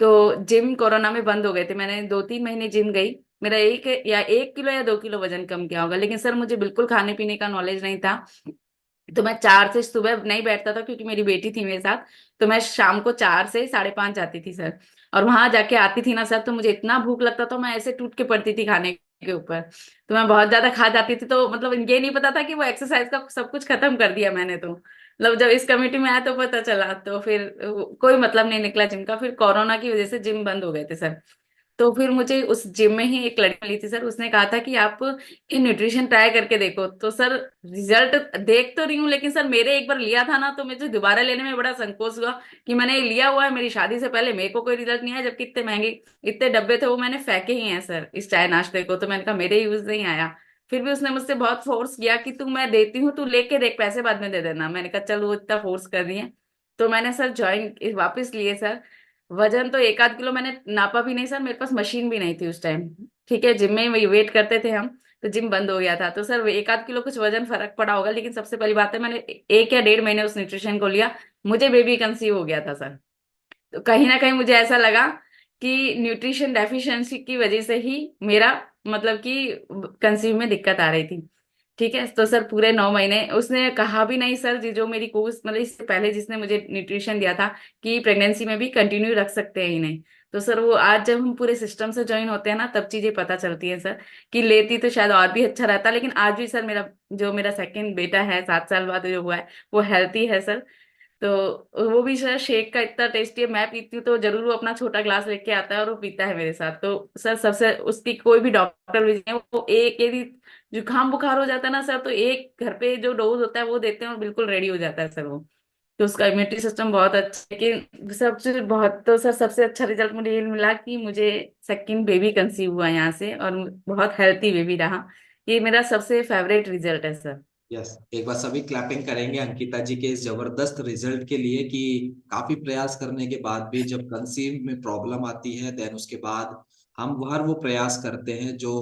तो जिम कोरोना में बंद हो गए थे, मैंने 2-3 महीने जिम गई। मेरा 1 किलो या 2 किलो वजन कम किया होगा, लेकिन सर मुझे बिल्कुल खाने पीने का नॉलेज नहीं था। तो मैं 4 से सुबह नहीं बैठता था क्योंकि मेरी बेटी थी मेरे साथ। तो मैं शाम को 4 से 5:30 जाती थी सर। और वहां जाके आती थी ना सर, तो मुझे इतना भूख लगता था, मैं ऐसे टूट के पड़ती थी खाने के ऊपर। तो मैं बहुत ज्यादा खा जाती थी, तो मतलब ये नहीं पता था कि वो एक्सरसाइज का सब कुछ खत्म कर दिया मैंने। तो मतलब जब इस कमेटी में आया तो पता चला, तो फिर कोई मतलब नहीं निकला जिम का। फिर कोरोना की वजह से जिम बंद हो गए थे सर। तो फिर मुझे उस जिम में ही एक लड़की मिली थी सर, उसने कहा था कि आप ये न्यूट्रिशन ट्राई करके देखो। तो सर रिजल्ट देख तो रही हूँ, लेकिन सर मेरे एक बार लिया था ना, तो मुझे दोबारा लेने में बड़ा संकोच हुआ कि मैंने ये लिया हुआ है, मेरी शादी से पहले मेरे को कोई रिजल्ट नहीं आया, जबकि इतने महंगे इतने डब्बे थे वो मैंने फेंके ही हैं सर इस चाय नाश्ते को। तो मैंने कहा मेरे यूज नहीं आया। फिर भी उसने मुझसे बहुत फोर्स किया कि तू, मैं देती हूँ तू लेके देख, पैसे बाद में दे देना। मैंने कहा चल, वो इतना फोर्स कर रही है। तो मैंने सर ज्वाइन वापस लिए सर। वजन तो 1-8 किलो मैंने नापा भी नहीं सर, मेरे पास मशीन भी नहीं थी उस टाइम। ठीक है, जिम में ही वेट करते थे हम। तो जिम बंद हो गया था, तो सर 1-8 किलो कुछ वजन फर्क पड़ा होगा। लेकिन सबसे पहली बात है, मैंने 1 या 1.5 महीने उस न्यूट्रिशन को लिया, मुझे बेबी कंसीव हो गया था सर। तो कहीं ना कहीं मुझे ऐसा लगा कि न्यूट्रिशन डेफिशिएंसी की वजह से ही मेरा, मतलब कि कंसीव में दिक्कत आ रही थी। ठीक है, तो सर पूरे 9 महीने उसने कहा भी नहीं सर, जी जो मेरी कोर्स, मतलब इससे पहले जिसने मुझे न्यूट्रिशन दिया था, कि प्रेगनेंसी में भी कंटिन्यू रख सकते हैं इन्हें। तो सर वो आज जब हम पूरे सिस्टम से ज्वाइन होते हैं ना, तब चीजें पता चलती है सर, कि लेती तो शायद और भी अच्छा रहता। लेकिन आज भी सर मेरा सेकंड बेटा है 7 साल बाद जो हुआ है, वो हेल्थी है सर। तो वो भी सर शेक का इतना टेस्टी है, मैं पीती हूँ तो जरूर वो अपना छोटा ग्लास लेके आता है और वो पीता है मेरे साथ। तो सर सबसे, उसकी कोई भी डॉक्टर विजिट है, वो एक यदि जुकाम बुखार हो जाता है ना सर, तो एक घर पे जो डोज होता है वो देते हैं और बिल्कुल रेडी हो जाता है सर वो। तो उसका इम्यूनिटी सिस्टम बहुत अच्छा है। लेकिन सबसे बहुत, तो सर सबसे अच्छा रिजल्ट मुझे ये मिला कि मुझे सेकंड बेबी कंसीव हुआ यहाँ से, और बहुत हेल्थी बेबी रहा। ये मेरा सबसे फेवरेट रिजल्ट है सर। यस, एक बार सभी क्लैपिंग करेंगे अंकिता जी के इस जबरदस्त रिजल्ट के लिए कि काफी प्रयास करने के बाद भी जब कंसीव में प्रॉब्लम आती है, देन उसके बाद हम हर वो प्रयास करते हैं जो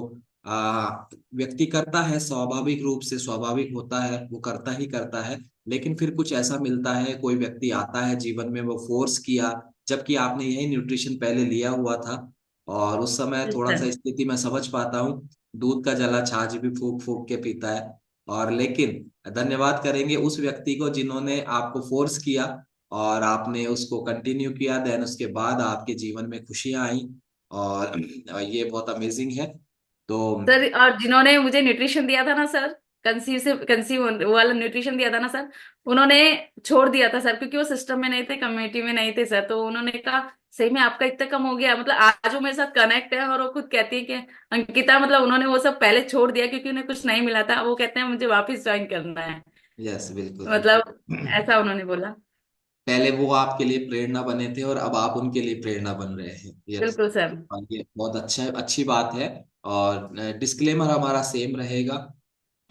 व्यक्ति करता है, स्वाभाविक रूप से स्वाभाविक होता है, वो करता ही करता है। लेकिन फिर कुछ ऐसा मिलता है, कोई व्यक्ति आता है जीवन में, वो फोर्स किया, जबकि आपने यही न्यूट्रिशन पहले लिया हुआ था। और उस समय थोड़ा सा सर स्थिति मैं समझ पाता हूँ, दूध का जला छाछ भी फूक फूक के पीता है। और लेकिन धन्यवाद करेंगे उस व्यक्ति को जिन्होंने आपको फोर्स किया और आपने उसको कंटिन्यू किया, देन उसके बाद आपके जीवन में खुशियां आई। और ये बहुत अमेजिंग है। तो सर और जिन्होंने मुझे न्यूट्रिशन दिया था ना सर, कंसीव वाला न्यूट्रिशन दिया था ना सर, उन्होंने छोड़ दिया था सर, क्योंकि वो सिस्टम में नहीं थे, कम्युनिटी में नहीं थे सर। तो उन्होंने कहा सही में आपका इतना कम हो गया, मतलब आज वो मेरे साथ कनेक्ट है और वो खुद कहती है कि अंकिता, मतलब उन्होंने वो सब पहले छोड़ दिया क्योंकि उन्हें कुछ नहीं मिला था, वो कहते हैं मुझे वापस ज्वाइन करना है। यस, बिल्कुल मतलब बिल्कुल। ऐसा उन्होंने बोला। पहले वो आपके लिए प्रेरणा बने थे और अब आप उनके लिए प्रेरणा बन रहे हैं। यस, बिल्कुल सर। और ये बहुत अच्छी बात है। और डिस्क्लेमर हमारा सेम रहेगा।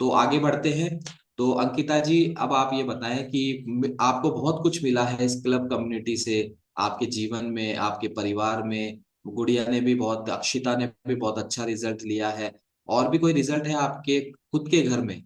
तो आगे बढ़ते हैं। तो अंकिता जी, अब आप ये बताएं कि आपको बहुत कुछ मिला है इस क्लब कम्युनिटी से, आपके जीवन में, आपके परिवार में। गुड़िया ने भी बहुत, अक्षिता ने भी बहुत अच्छा रिजल्ट लिया है। और भी कोई रिजल्ट है आपके खुद के घर में?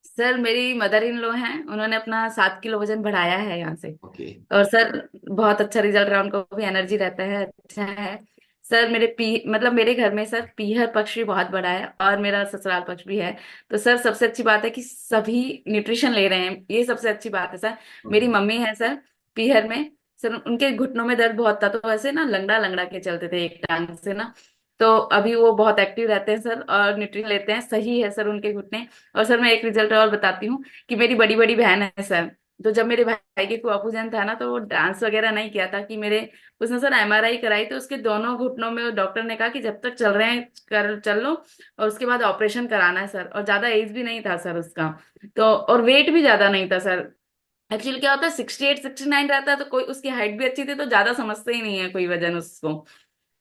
सर मेरी मदर इन लॉ हैं, उन्होंने अपना 7 किलो वजन बढ़ाया है यहाँ से। ओके। और सर बहुत अच्छा रिजल्ट रहा, उनको भी एनर्जी रहता है, अच्छा है। सर मतलब मेरे घर में सर पीहर पक्ष भी बहुत बड़ा है और मेरा ससुराल पक्ष भी है। तो सर सबसे अच्छी बात है कि सभी न्यूट्रिशन ले रहे हैं, ये सबसे अच्छी बात है सर। मेरी ओके। मम्मी है सर पीहर में। सर उनके घुटनों में दर्द बहुत था, तो ऐसे ना लंगड़ा लंगड़ा के चलते थे एक टांग से ना। तो अभी वो बहुत एक्टिव रहते हैं सर और न्यूट्रिशन लेते हैं, सही है सर उनके घुटने। और सर मैं एक रिजल्ट और बताती हूँ कि मेरी बड़ी बड़ी बहन है सर, तो जब मेरे भाई के कुआपूजन था ना, तो वो डांस वगैरह नहीं किया था कि मेरे, उसने सर एमआरआई कराई, तो उसके दोनों घुटनों में डॉक्टर ने कहा कि जब तक चल रहे हैं कर चल लो, और उसके बाद ऑपरेशन कराना है सर। और ज्यादा एज भी नहीं था सर उसका, तो और वेट भी ज्यादा नहीं था सर। एक्चुअली क्या होता है, 68 69 रहता है, तो कोई, उसकी हाइट भी अच्छी थी, तो ज्यादा समझते ही नहीं है कोई वजन उसको।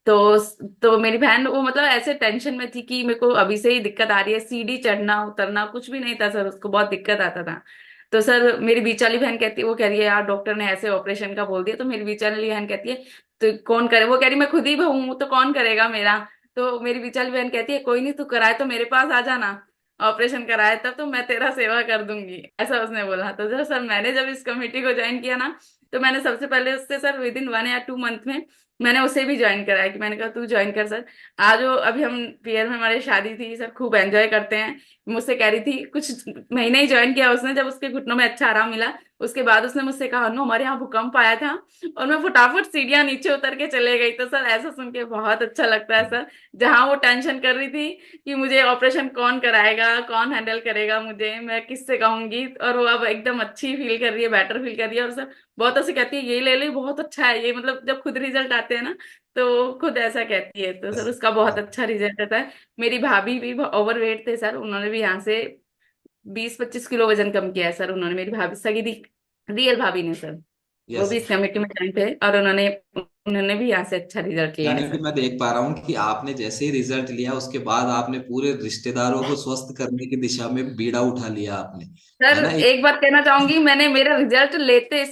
तो तो मेरी बहन वो मतलब ऐसे टेंशन में थी कि मेरे को अभी से ही दिक्कत आ रही है, सीढ़ी चढ़ना उतरना कुछ भी नहीं था सर, उसको बहुत दिक्कत आता था। तो सर मेरी बीच वाली बहन कहती है, वो कह रही है यार डॉक्टर ने ऐसे ऑपरेशन का बोल दिया, तो मेरी बीच वाली बहन कहती है तो कौन करे, वो कह रही मैं खुद ही हूँ तो कौन करेगा मेरा। तो मेरी बीच वाली बहन कहती है कोई नहीं, तू कराए तो मेरे पास आ जाना, ऑपरेशन कराए तब तो मैं तेरा सेवा कर दूंगी, ऐसा उसने बोला। तो जब सर मैंने जब इस कमेटी को ज्वाइन किया ना, तो मैंने सबसे पहले उससे सर विद इन 1 या 2 मंथ में मैंने उसे भी ज्वाइन कराया, कि मैंने कहा तू ज्वाइन कर सर। आज वो, अभी हम पीयर में हमारी शादी थी सर, खूब एंजॉय करते हैं। मुझसे कह रही थी, कुछ महीने ही ज्वाइन किया उसने, जब उसके घुटनों में अच्छा आराम मिला, उसके बाद उसने मुझसे कहा अनु हमारे यहाँ भूकंप आया था, और मैं फटाफट सीढ़ियां नीचे उतर के चले गई। तो सर ऐसा सुन के बहुत अच्छा लगता है सर। जहां वो टेंशन कर रही थी कि मुझे ऑपरेशन कौन कराएगा, कौन हैंडल करेगा मुझे, मैं किससे कहूंगी, और वो अब एकदम अच्छी फील कर रही है, बेटर फील कर रही है। और सर बहुत ऐसे कहती है ये ले ले बहुत अच्छा है ये, मतलब जब खुद रिजल्ट आते हैं ना, तो खुद ऐसा कहती है। तो सर उसका बहुत अच्छा रिजल्ट आता है। मेरी भाभी भी ओवरवेट थे सर, उन्होंने भी यहाँ से 20 25 किलो वजन कम किया है सर, उन्होंने, मेरी भाभी सगी रियल भाभी ने सर। वो यस। भी इस कमेटी में ज्वाइन थे, और उन्होंने उन्होंने भी यहाँ से अच्छा रिजल्ट लिया है यानी कि सर। मैं देख पा रहा हूँ कि आपने जैसे ही रिजल्ट लिया उसके बाद आपने पूरे रिश्तेदारों को स्वस्थ करने की दिशा में बीड़ा उठा लिया आपने, सर है ना। एक बात कहना चाहूंगी, मैंने मेरा रिजल्ट लेते,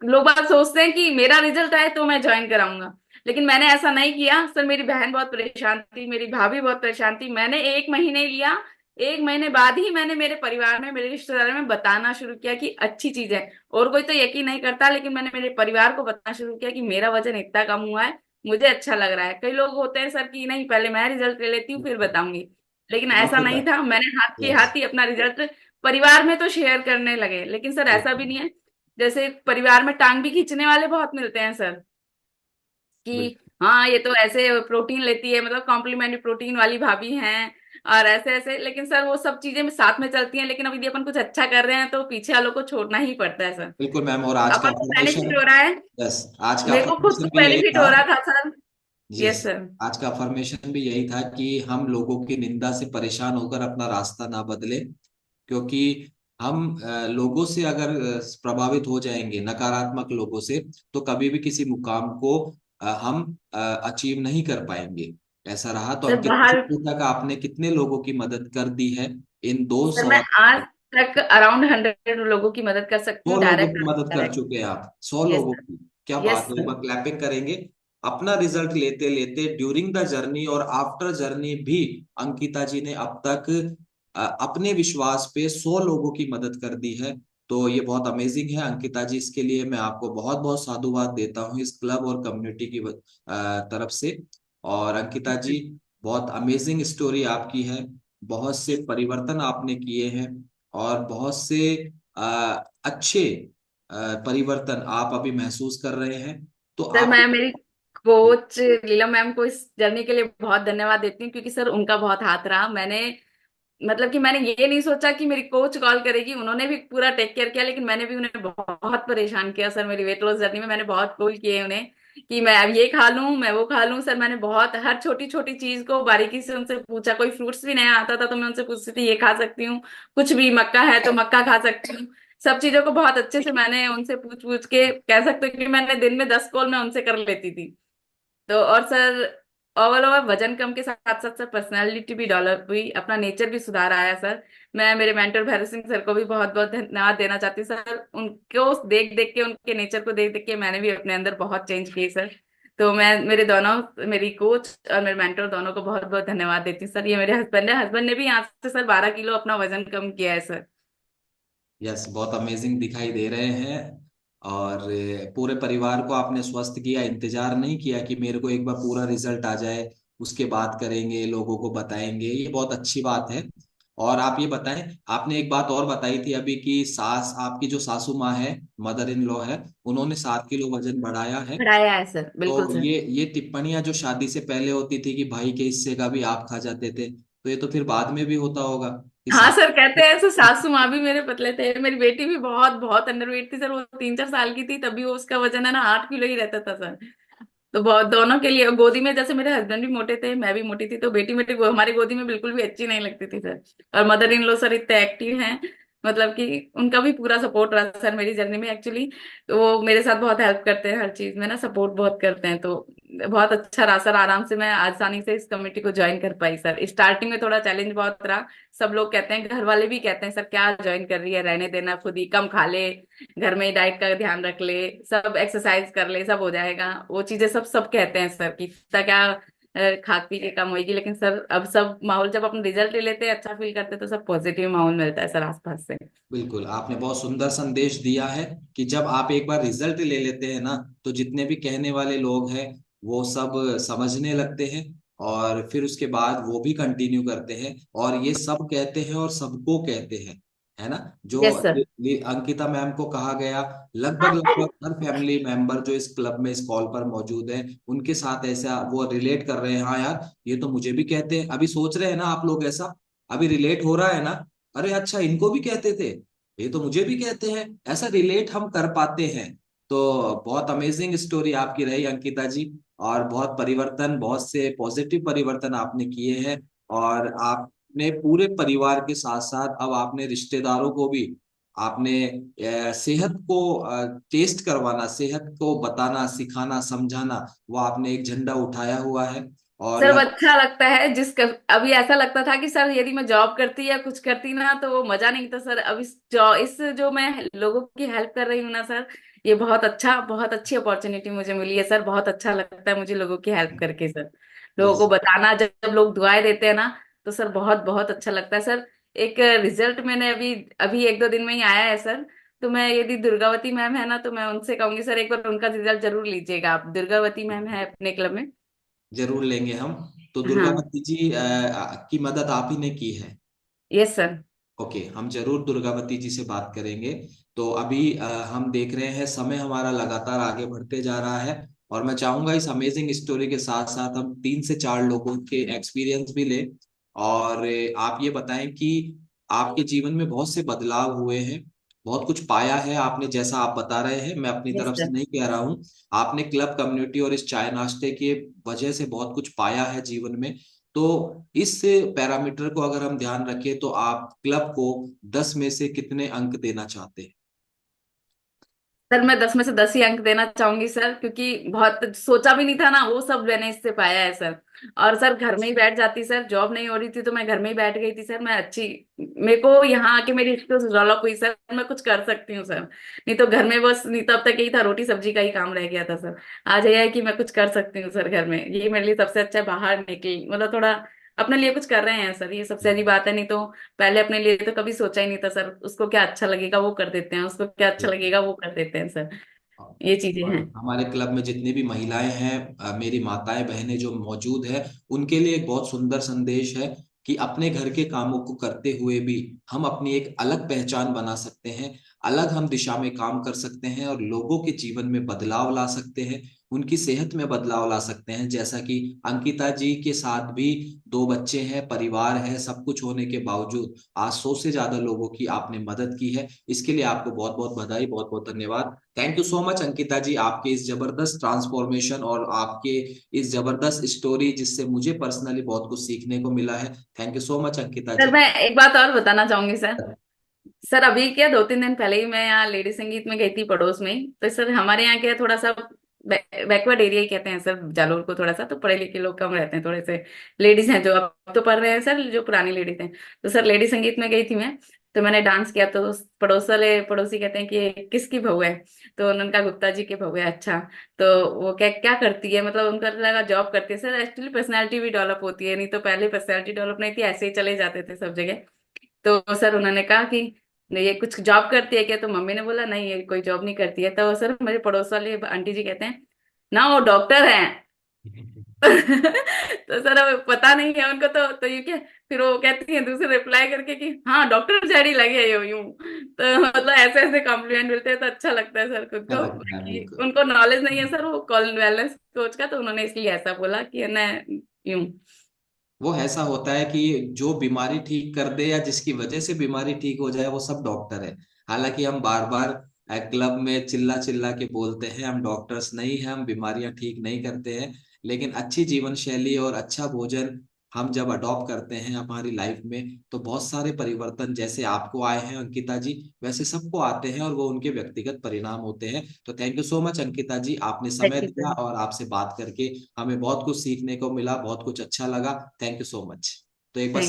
लोग बात सोचते हैं कि मेरा रिजल्ट आए तो मैं ज्वाइन कराऊंगा, लेकिन मैंने ऐसा नहीं किया सर। मेरी बहन बहुत परेशान थी, मेरी भाभी बहुत परेशान थी, मैंने 1 महीने लिया। 1 महीने बाद ही मैंने मेरे परिवार में, मेरे रिश्तेदारों में बताना शुरू किया कि अच्छी चीज है। और कोई तो यकीन नहीं करता, लेकिन मैंने मेरे परिवार को बताना शुरू किया कि मेरा वजन इतना कम हुआ है, मुझे अच्छा लग रहा है। कई लोग होते हैं सर कि नहीं पहले मैं रिजल्ट ले लेती हूँ फिर बताऊंगी, लेकिन बहुत ऐसा होता नहीं है। था। मैंने हाथ के यस। हाथ ही अपना रिजल्ट परिवार में तो शेयर करने लगे। लेकिन सर ऐसा भी नहीं है, जैसे परिवार में टांग भी खींचने वाले बहुत मिलते हैं सर, कि बिल्कुल हाँ ये तो ऐसे प्रोटीन लेती है, मतलब कॉम्प्लीमेंट्री प्रोटीन वाली भाभी हैं, और ऐसे ऐसे। लेकिन सर वो सब चीजें साथ में चलती हैं, लेकिन अब यदि अपन कुछ अच्छा कर रहे हैं तो पीछे वालों को छोड़ना ही पड़ता है सर। बिल्कुल मैम। और आज का अपन को अफर्मेशन, बेनिफिट हो रहा है, यस, आज का मेरे को खुद अफर्मेशन को भी यही बेनिफिट था। हो रहा था सर। Yes, yes sir. आज का अफर्मेशन भी यही था कि हम लोगों की निंदा से परेशान होकर अपना रास्ता ना बदले, क्योंकि हम लोगों से अगर प्रभावित हो जाएंगे, नकारात्मक लोगों से, तो कभी भी किसी मुकाम को हम अचीव नहीं कर पाएंगे। ऐसा रहा तो सर अंकित जी, बाहर, तक आपने कितने लोगों की मदद कर दी है इन दो सर मैं सवाल। आज तक अराउंड 100 लोगों की मदद कर सकती 100 हूँ, लोगों डायरेक्ट की मदद कर डायरेक्ट। चुके हैं आप, 100 यस लोगों सर। की। क्या यस बात है, एक सर। बार क्लैपिंग करेंगे। अपना रिजल्ट लेते लेते ड्यूरिंग द जर्नी और आफ्टर जर्नी भी अंकिता जी ने अब तक अपने विश्वास पे 100 लोगों की मदद कर दी है। तो ये बहुत अमेजिंग है अंकिता जी, इसके लिए मैं आपको बहुत बहुत साधुवाद देता हूँ इस क्लब और कम्युनिटी की तरफ से। और अंकिता जी, बहुत अमेजिंग स्टोरी आपकी है। बहुत से परिवर्तन आपने किए हैं, और बहुत से अच्छे परिवर्तन आप अभी महसूस कर रहे हैं। तो सर आप, मैं मेरी कोच लीला मैम को इस जर्नी के लिए बहुत धन्यवाद देती हूँ, क्योंकि सर उनका बहुत हाथ रहा। मैंने मतलब कि मैंने ये नहीं सोचा कि मेरी कोच कॉल करेगी, उन्होंने भी पूरा टेक केयर किया, लेकिन मैंने भी उन्हें बहुत परेशान किया सर। मेरी वेट लॉस जर्नी में मैंने बहुत कॉल किए उन्हें कि मैं अब ये खा लूं, मैं वो खा लूं। सर मैंने बहुत हर छोटी छोटी चीज को बारीकी से उनसे पूछा, कोई फ्रूट्स भी नया आता था तो मैं उनसे पूछती थी ये खा सकती हूँ, कुछ भी मक्का है तो मक्का खा सकती हूँ। सब चीजों को बहुत अच्छे से मैंने उनसे पूछ पूछ के, कह सकते हो कि मैंने दिन में 10 कॉल मैं उनसे कर लेती थी। तो और सर ओवरऑल वजन कम के साथ साथ सर पर्सनालिटी भी डेवलप हुई, अपना नेचर भी सुधार आया सर। मैं मेरे मेंटर भैरव सिंह सर को भी बहुत बहुत धन्यवाद देना चाहती हूँ सर। उनको देख देख के, उनके नेचर को देख देख के मैंने भी अपने अंदर बहुत चेंज किए सर। तो मैं मेरे दोनों, मेरी कोच और मेरे मेंटर दोनों को बहुत बहुत धन्यवाद देती हूँ सर। ये मेरे हस्बैंड है, हस्बैंड ने भी यहाँ से सर 12 किलो अपना वजन कम किया है सर। यस, बहुत अमेजिंग दिखाई दे रहे हैं। और पूरे परिवार को आपने स्वस्थ किया, इंतजार नहीं किया कि मेरे को एक बार पूरा रिजल्ट आ जाए उसके बाद करेंगे, लोगों को बताएंगे, ये बहुत अच्छी बात है। और आप ये बताएं, आपने एक बात और बताई थी अभी कि सास, आपकी जो सासू माँ है, मदर इन लॉ है, उन्होंने 7 किलो वजन बढ़ाया है। बढ़ाया है सर, बिल्कुल तो सर। ये टिप्पणियां जो शादी से पहले होती थी कि भाई के हिस्से का भी आप खा जाते थे, तो ये तो फिर बाद में भी होता होगा। कि हाँ सास। सर, कहते हैं ऐसे, सासू माँ भी मेरे पतले थे, मेरी बेटी भी बहुत बहुत अंडरवेट थी सर, वो 3-4 साल की थी तभी वो उसका वजन है ना 8 किलो ही रहता था सर। तो बहुत, दोनों के लिए गोदी में, जैसे मेरे हस्बैंड भी मोटे थे, मैं भी मोटी थी, तो बेटी मेरी हमारी गोदी में बिल्कुल भी अच्छी नहीं लगती थी सर। और मदर इन लॉ सर इतने एक्टिव हैं, मतलब कि उनका भी पूरा सपोर्ट रहा सर मेरी जर्नी में एक्चुअली। तो वो मेरे साथ बहुत हेल्प करते हैं, हर चीज में ना सपोर्ट बहुत करते हैं, तो बहुत अच्छा रहा सर। आराम से मैं आसानी से इस कमेटी को ज्वाइन कर पाई सर। स्टार्टिंग में थोड़ा चैलेंज बहुत रहा, सब लोग कहते हैं, घर वाले भी कहते हैं सर क्या ज्वाइन कर रही है, रहने देना, खुद ही कम खा ले, घर में ही डाइट का ध्यान रख ले, सब एक्सरसाइज कर ले, सब हो जाएगा, वो चीजें सब सब कहते हैं सर कि इतना क्या खा पी के कम होगी। लेकिन सर अब सब माहौल जब अपने रिजल्ट ले लेते हैं, अच्छा फील करते हैं, तो सब पॉजिटिव माहौल मिलता है सर आसपास से। बिल्कुल, आपने बहुत सुंदर संदेश दिया है कि जब आप एक बार रिजल्ट ले लेते हैं ना, तो जितने भी कहने वाले लोग हैं वो सब समझने लगते हैं, और फिर उसके बाद वो भी कंटिन्यू करते हैं, और ये सब कहते हैं और सबको कहते हैं, है ना। जो यस सर। अंकिता मैम को कहा गया, लगभग लगभग हर फैमिली मेंबर जो इस क्लब में, इस कॉल पर मौजूद है, उनके साथ ऐसा वो रिलेट कर रहे हैं। हाँ यार, ये तो मुझे भी कहते हैं, अभी सोच रहे हैं ना आप लोग ऐसा, अभी रिलेट हो रहा है ना, अरे अच्छा इनको भी कहते थे, ये तो मुझे भी कहते हैं, ऐसा रिलेट हम कर पाते हैं। तो बहुत अमेजिंग स्टोरी आपकी रही अंकिता जी, और बहुत परिवर्तन, बहुत से पॉजिटिव परिवर्तन आपने किए हैं, और आपने पूरे परिवार के साथ साथ अब आपने रिश्तेदारों को भी आपने सेहत को टेस्ट करवाना, सेहत को बताना, सिखाना, समझाना, वो आपने एक झंडा उठाया हुआ है। और सर वो अच्छा लगता है, अभी ऐसा लगता था कि सर यदि मैं जॉब करती या कुछ करती ना तो वो मजा नहीं था सर। अब इस जो मैं लोगों की हेल्प कर रही हूँ ना सर, ये बहुत अच्छा, बहुत अच्छी अपॉर्चुनिटी मुझे मिली है सर। बहुत अच्छा लगता है मुझे लोगों की हेल्प करके सर, लोगों को यस, बताना, जब जब लोग दुआएं देते हैं ना, तो सर बहुत बहुत अच्छा लगता है सर। एक रिजल्ट मैंने अभी अभी 1-2 दिन में ही आया है सर। तो मैं, यदि दुर्गावती मैम है ना, तो मैं उनसे कहूंगी सर एक बार उनका रिजल्ट जरूर लीजिएगा आप। दुर्गावती मैम है अपने क्लब में। जरूर लेंगे हम। तो हाँ। दुर्गावती जी की मदद आप ही ने की है। Yes sir. ओके, हम जरूर दुर्गावती जी से बात करेंगे। तो अभी हम देख रहे हैं समय हमारा लगातार आगे बढ़ते जा रहा है, और मैं चाहूंगा इस अमेजिंग स्टोरी के साथ साथ हम 3 से 4 लोगों के एक्सपीरियंस भी लें, और आप ये बताएं कि आपके जीवन में बहुत से बदलाव हुए हैं, बहुत कुछ पाया है आपने, जैसा आप बता रहे हैं, मैं अपनी यस तरफ से सर। नहीं कह रहा हूँ। आपने क्लब कम्युनिटी और इस चाय नाश्ते के वजह से बहुत कुछ पाया है जीवन में। तो इस पैरामीटर को अगर हम ध्यान रखें, तो आप क्लब को 10 में से कितने अंक देना चाहते हैं? सर मैं 10 में से 10 ही अंक देना चाहूंगी सर, क्योंकि बहुत सोचा भी नहीं था ना, वो सब मैंने इससे पाया है सर। और सर घर में ही बैठ जाती सर, जॉब नहीं हो रही थी तो मैं घर में ही बैठ गई थी सर। मैं अच्छी, मेरे को यहाँ आके मेरी स्किल्स डेवलप हुई सर, मैं कुछ कर सकती हूँ सर। नहीं तो घर में बस, नहीं तो अब तक यही था, रोटी सब्जी का ही काम रह गया था सर। आज ये है कि मैं कुछ कर सकती हूँ सर घर में, ये मेरे लिए सबसे अच्छा है। बाहर निकली, मतलब थोड़ा अपने लिए कुछ कर रहे हैं सर, ये सबसे बड़ी बात है। नहीं तो पहले अपने लिए तो कभी सोचा ही नहीं था सर, उसको क्या अच्छा लगेगा वो कर देते हैं, उसको क्या अच्छा लगेगा वो कर देते हैं सर, ये चीजें और हैं। हमारे क्लब में जितनी भी महिलाएं हैं, मेरी माताएं बहनें जो मौजूद है, उनके लिए एक बहुत सुंदर संदेश है कि अपने घर के कामों को करते हुए भी हम अपनी एक अलग पहचान बना सकते हैं, अलग हम दिशा में काम कर सकते हैं, और लोगों के जीवन में बदलाव ला सकते हैं, उनकी सेहत में बदलाव ला सकते हैं। जैसा कि अंकिता जी के साथ भी 2 बच्चे हैं, परिवार है, सब कुछ होने के बावजूद आज 100 से ज्यादा लोगों की आपने मदद की है। इसके लिए आपको बहुत बहुत बधाई, बहुत बहुत धन्यवाद। Thank you so much Ankita ji, आपके इस जबरदस्त ट्रांसफॉर्मेशन और आपके इस जबरदस्त स्टोरी, जिससे मुझे पर्सनली बहुत कुछ सीखने को मिला है। Thank you so much Ankita sir ji. मैं एक बात और बताना चाहूंगी सर। सर अभी क्या 2-3 दिन पहले ही मैं यहाँ लेडी संगीत में गई थी पड़ोस में ही। तो सर हमारे यहाँ क्या है, थोड़ा सा बैकवर्ड एरिया ही कहते हैं सर जालौर को, थोड़ा सा तो पढ़े लिखे लोग कम रहते हैं थोड़े से। लेडीज हैं जो अब तो पढ़ रहे हैं सर, जो पुरानी लेडीज हैं। तो सर लेडी संगीत में गई थी मैं, तो मैंने डांस किया, तो पड़ोस वाले पड़ोसी कहते हैं कि ये किसकी बहू है। तो उन्होंने कहा गुप्ता जी की बहू है। अच्छा, तो वो क्या क्या करती है, मतलब उनका लगा जॉब करती है सर। एक्चुअली पर्सनैलिटी भी डेवलप होती है, नहीं तो पहले पर्सनैलिटी डेवलप नहीं थी, ऐसे ही चले जाते थे सब जगह। तो सर उन्होंने कहा कि ये कुछ जॉब करती है क्या, तो मम्मी ने बोला नहीं ये कोई जॉब नहीं करती है। तो सर मेरे पड़ोस वाले आंटी जी कहते हैं ना वो डॉक्टर हैं। तो सर अब पता नहीं है उनको, तो ये क्या, फिर वो कहती है दूसरे रिप्लाई करके कि हाँ डॉक्टर जैडी लगे यूं यूं। तो मतलब ऐसे ऐसे कॉम्प्लीमेंट मिलते हैं तो अच्छा लगता है सर खुद अच्छा को। लगता है, बाकी बिल्कुल। उनको नॉलेज नहीं है सर वो कॉल वेलनेस कोच का, तो उन्होंने इसलिए ऐसा बोला कि है ना यूं। वो ऐसा होता है कि जो बीमारी ठीक कर दे या जिसकी वजह से बीमारी ठीक हो जाए वो सब डॉक्टर है। हालांकि हम बार बार क्लब में चिल्ला चिल्ला के बोलते हैं हम डॉक्टर्स नहीं हैं, हम बीमारियां ठीक नहीं करते हैं, लेकिन अच्छी जीवन शैली और अच्छा भोजन हम जब अडॉप्ट करते हैं हमारी लाइफ में तो बहुत सारे परिवर्तन जैसे आपको आए हैं अंकिता जी, वैसे सबको आते हैं और वो उनके व्यक्तिगत परिणाम होते हैं। तो thank you so much Ankita ji, आपने समय थैंक यू दिया सर। और आपसे बात करके हमें बहुत कुछ सीखने को मिला, बहुत कुछ अच्छा लगा। Thank you so much. तो एक बार थैंक